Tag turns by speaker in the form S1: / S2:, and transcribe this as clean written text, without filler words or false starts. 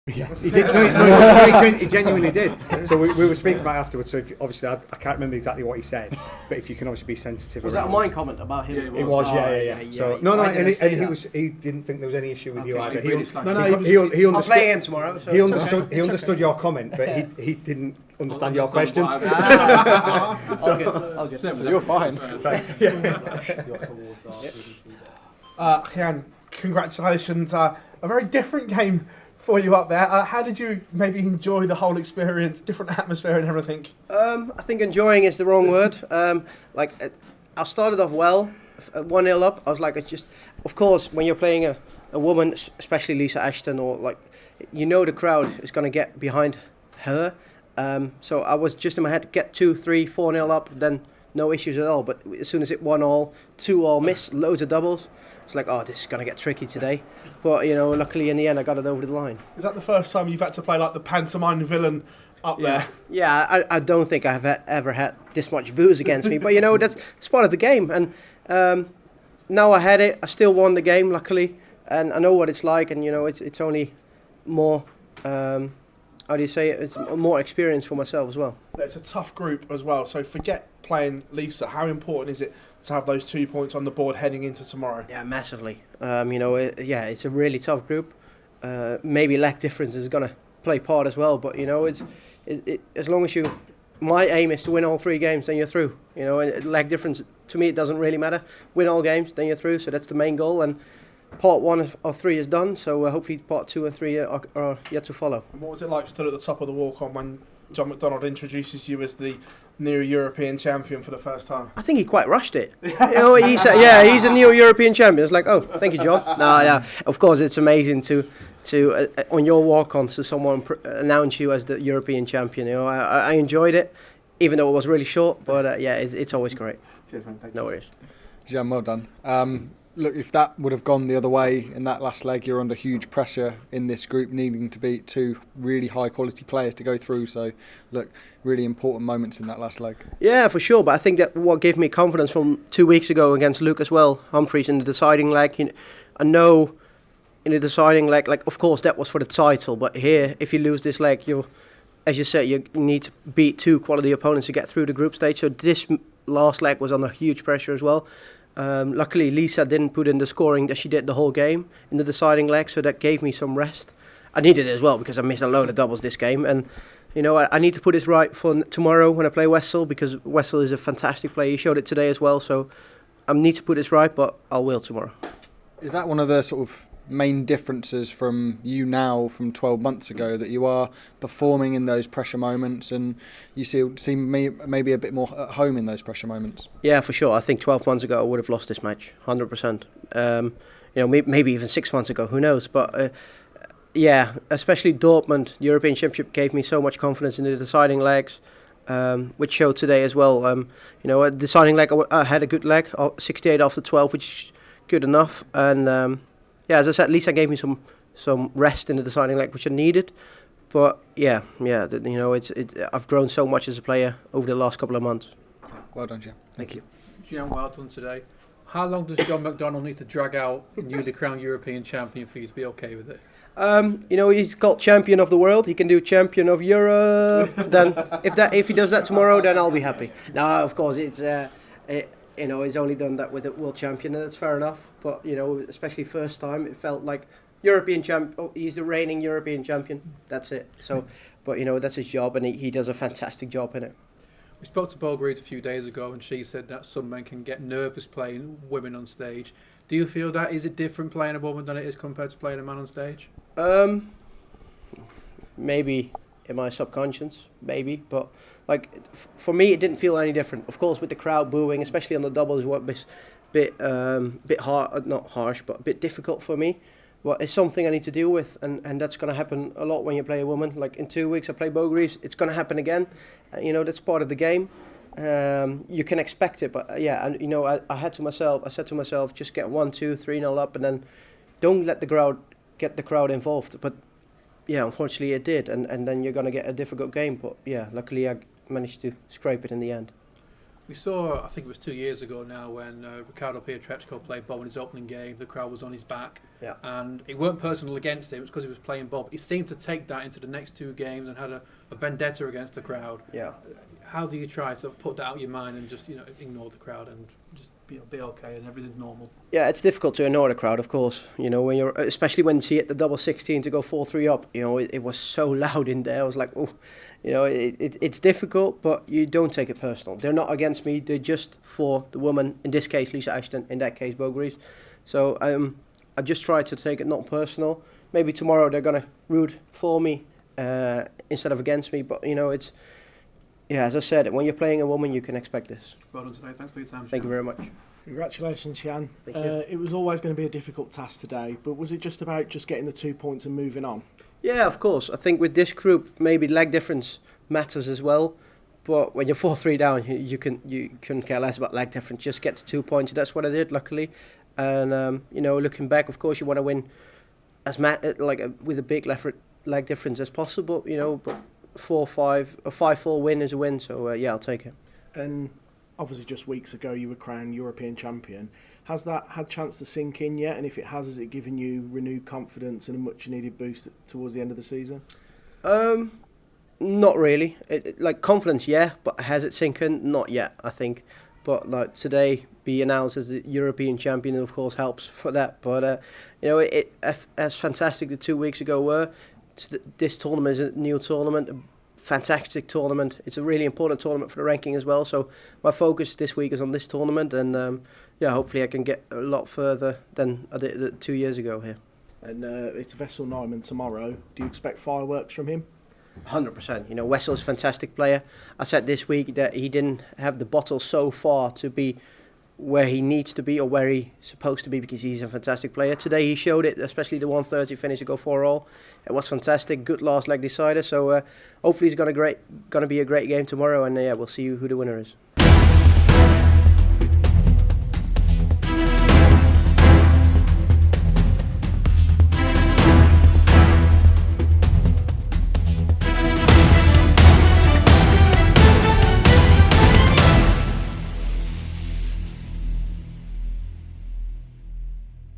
S1: Yeah, he did. No, he genuinely did. So we were speaking about it afterwards. So obviously, I can't remember exactly what he said, but if you can obviously be sensitive.
S2: Was that a mine comment about him?
S1: Yeah, it was. Yeah. So he didn't think there was any issue with you either. He
S2: I'll play him tomorrow. So
S1: he understood your comment, but he didn't understand your question.
S3: I'll get so you're fine.
S4: Gian, congratulations. A very different game for you up there. How did you maybe enjoy the whole experience, different atmosphere and everything?
S2: I think enjoying is the wrong word. I started off well, 1-0 up. I was like, it's just, of course, when you're playing a woman, especially Lisa Ashton, or like, the crowd is going to get behind her. So I was just in my head, get 2, 3, 4-0 up, then no issues at all. But as soon as it 1-1, 2-2 miss, loads of doubles. It's like, oh, this is going to get tricky today. But, luckily in the end, I got it over the line.
S4: Is that the first time you've had to play like the pantomime villain up there?
S2: Yeah, I don't think I've ever had this much booze against me. But, that's part of the game. And now I had it. I still won the game, luckily. And I know what it's like. And, it's only more, it's more experience for myself as well.
S4: It's a tough group as well. So forget playing Lisa. How important is it to have those 2 points on the board heading into tomorrow?
S2: Yeah, massively. It's a really tough group. Maybe leg difference is going to play part as well, but as long as my aim is to win all 3 games, then you're through. Leg difference to me, it doesn't really matter. Win all games, then you're through. So that's the main goal. And part 1 of 3 is done. So hopefully part 2 and 3 are yet to follow.
S4: And what was it like stood at the top of the walk-on when John McDonald introduces you as the new European champion for the first time?
S2: I think he quite rushed it. He said, he's a new European champion. It's like, oh, thank you, John. Of course, it's amazing to on your walk-on, so someone announce you as the European champion. I enjoyed it, even though it was really short. But it's always great.
S3: Cheers, man.
S2: No worries.
S3: Gian, well done. Look, if that would have gone the other way in that last leg, you're under huge pressure in this group, needing to beat 2 really high-quality players to go through. So, look, really important moments in that last leg.
S2: Yeah, for sure. But I think that what gave me confidence from 2 weeks ago against Luke as well, Humphries in the deciding leg. I know in the deciding leg, of course, that was for the title. But here, if you lose this leg, as you said, you need to beat 2 quality opponents to get through the group stage. So this last leg was under huge pressure as well. Luckily, Lisa didn't put in the scoring that she did the whole game in the deciding leg, so that gave me some rest. I needed it as well because I missed a load of doubles this game, and I need to put this right for tomorrow when I play Wessel, because Wessel is a fantastic player. He showed it today as well, so I need to put this right, but I will tomorrow.
S3: Is that one of the sort of main differences from you now from 12 months ago, that you are performing in those pressure moments and you seem maybe a bit more at home in those pressure moments?
S2: Yeah, for sure. I think 12 months ago I would have lost this match 100%. Maybe even 6 months ago, who knows. But especially Dortmund European Championship gave me so much confidence in the deciding legs, which showed today as well. A deciding leg, I had a good leg, 68 after 12, which is good enough. And as I said, Lisa gave me some rest in the deciding leg, which I needed. But I've grown so much as a player over the last couple of months.
S3: Well done, Gian.
S2: Thank you.
S5: Gian, well done today. How long does John McDonald need to drag out newly crowned European champion for you to be okay with it?
S2: He's called champion of the world. He can do champion of Europe. Then, if he does that tomorrow, then I'll be happy. No, of course, he's only done that with a world champion, and that's fair enough. But especially first time, it felt like European champ. Oh, he's the reigning European champion. That's it. So, but that's his job, and he does a fantastic job in it.
S5: We spoke to Bulgaria a few days ago, and she said that some men can get nervous playing women on stage. Do you feel that is it different playing a woman than it is compared to playing a man on stage?
S2: Maybe in my subconscious, maybe, but for me, it didn't feel any different. Of course, with the crowd booing, especially on the doubles, was bit hard, not harsh, but a bit difficult for me. Well, it's something I need to deal with, and that's going to happen a lot when you play a woman. Like in 2 weeks, I play Bulgaria. It's going to happen again. That's part of the game. You can expect it, but I said to myself, just get 1, 2, 3-0 up, and then don't let the crowd involved. But unfortunately it did, and then you're going to get a difficult game. But luckily I managed to scrape it in the end.
S5: We saw, I think it was 2 years ago now, when Ricardo Pietreczko played Bob in his opening game. The crowd was on his back,
S2: Yeah.
S5: and it weren't personal against him. It was because he was playing Bob. He seemed to take that into the next 2 games and had a vendetta against the crowd.
S2: Yeah.
S5: How do you try to sort of put that out of your mind and just ignore the crowd and just be okay and everything's normal?
S2: Yeah, it's difficult to ignore the crowd, of course. When you're, especially when she hit the double 16 to go 4-3 up. It was so loud in there. I was like, oh, it's difficult, but you don't take it personal. They're not against me. They're just for the woman. In this case, Lisa Ashton. In that case, Bo Greaves. So I just try to take it not personal. Maybe tomorrow they're gonna root for me instead of against me. But it's. Yeah, as I said, when you're playing a woman, you can expect this.
S5: Well done today. Thanks for your time.
S2: Thank you very much.
S4: Congratulations, Gian.
S2: Thank you.
S4: It was always going to be a difficult task today, but was it just about just getting the 2 points and moving on?
S2: Yeah, of course. I think with this group, maybe leg difference matters as well. But when you're 4-3 down, you can care less about leg difference. Just get to 2 points. That's what I did, luckily. And looking back, of course, you want to win as with a big leg difference as possible. But 4-5, a 5-4 win is a win. So I'll take it.
S4: And obviously, just weeks ago, you were crowned European champion. Has that had chance to sink in yet? And if it has it given you renewed confidence and a much-needed boost towards the end of the season?
S2: Not really. Confidence, yeah, but has it sink in? Not yet, I think. But today, be announced as the European champion, of course, helps for that. But as fantastic the 2 weeks ago were, this tournament is a new tournament. Fantastic tournament. It's a really important tournament for the ranking as well. So my focus this week is on this tournament, and hopefully I can get a lot further than I did 2 years ago here.
S4: And it's Wessel Nijman tomorrow. Do you expect fireworks from him?
S2: 100%. Wessel's a fantastic player. I said this week that he didn't have the bottle so far to be where he needs to be or where he's supposed to be, because he's a fantastic player. Today he showed it, especially the 130 finish to go 4-all. It was fantastic, good last leg decider. So hopefully it's going to be a great game tomorrow, and we'll see who the winner is.